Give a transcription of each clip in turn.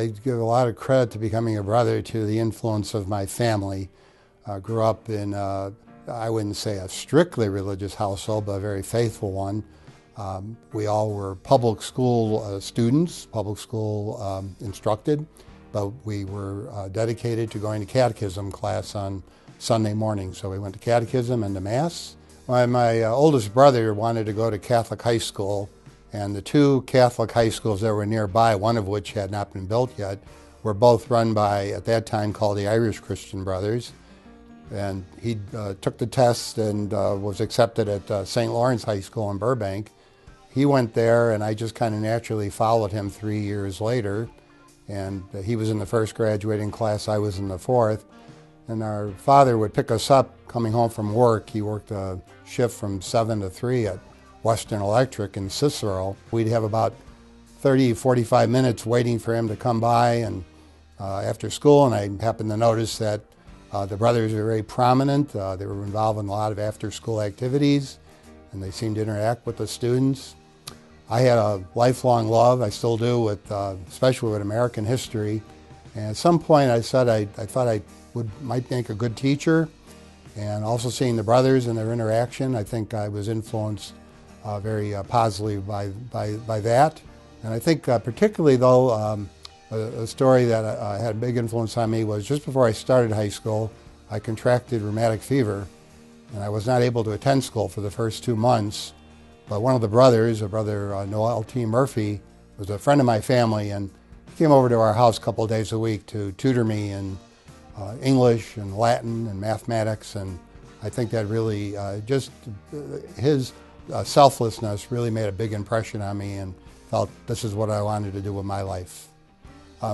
I give a lot of credit to becoming a brother to the influence of my family. I grew up in, I wouldn't say a strictly religious household, but a very faithful one. We all were public school students, public school instructed, but we were dedicated to going to catechism class on Sunday morning. So we went to catechism and to Mass. My oldest brother wanted to go to Catholic high school, and the two Catholic high schools that were nearby, one of which had not been built yet, were both run by, at that time, called the Irish Christian Brothers. And he took the test and was accepted at St. Lawrence High School in Burbank. He went there, and I just kind of naturally followed him 3 years later. And he was in the first graduating class, I was in the fourth. And our father would pick us up coming home from work. He worked a shift from 7 to 3 at Western Electric in Cicero. We'd have about 30, 45 minutes waiting for him to come by and after school, and I happened to notice that the brothers were very prominent. They were involved in a lot of after-school activities, and they seemed to interact with the students. I had a lifelong love, I still do, with especially with American history. And at some point I said I thought I might make a good teacher, and also seeing the brothers and their interaction, I think I was influenced very positively by that. And I think particularly though, a story that had a big influence on me was just before I started high school, I contracted rheumatic fever, and I was not able to attend school for the first 2 months. But one of the brothers, Brother Noel T. Murphy, was a friend of my family, and he came over to our house a couple of days a week to tutor me in English and Latin and mathematics, and I think that really his selflessness really made a big impression on me, and felt this is what I wanted to do with my life.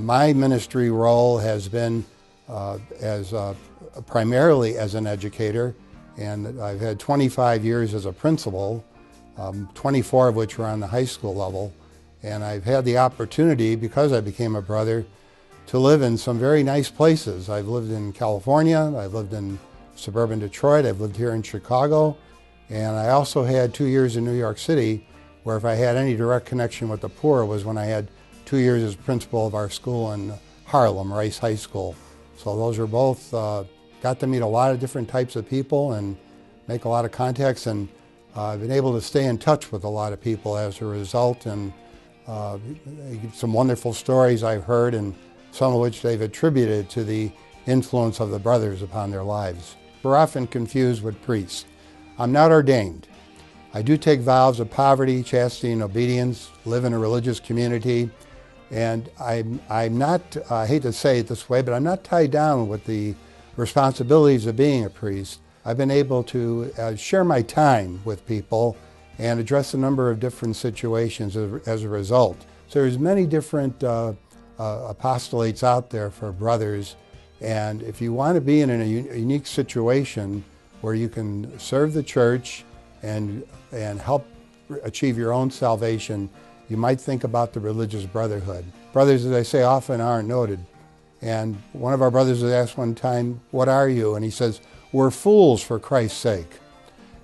My ministry role has been primarily as an educator, and I've had 25 years as a principal, 24 of which were on the high school level, and I've had the opportunity, because I became a brother, to live in some very nice places. I've lived in California, I've lived in suburban Detroit, I've lived here in Chicago, and I also had 2 years in New York City, where if I had any direct connection with the poor was when I had 2 years as principal of our school in Harlem, Rice High School. So those are both, got to meet a lot of different types of people and make a lot of contacts, and I've been able to stay in touch with a lot of people as a result, and some wonderful stories I've heard, and some of which they've attributed to the influence of the brothers upon their lives. We're often confused with priests. I'm not ordained. I do take vows of poverty, chastity, and obedience, live in a religious community, and I'm not, I hate to say it this way, but I'm not tied down with the responsibilities of being a priest. I've been able to share my time with people and address a number of different situations as a result. So there's many different apostolates out there for brothers, and if you want to be in a unique situation where you can serve the church and help achieve your own salvation, you might think about the religious brotherhood. Brothers, as I say, often aren't noted. And one of our brothers was asked one time, "What are you?" And he says, "We're fools for Christ's sake."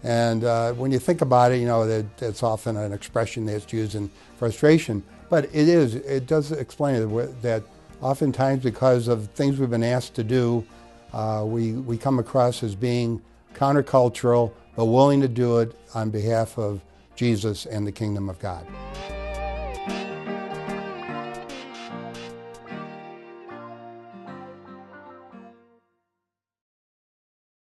And when you think about it, you know, that's often an expression that's used in frustration. But it does explain it, that oftentimes because of things we've been asked to do, we come across as being countercultural, but willing to do it on behalf of Jesus and the kingdom of God.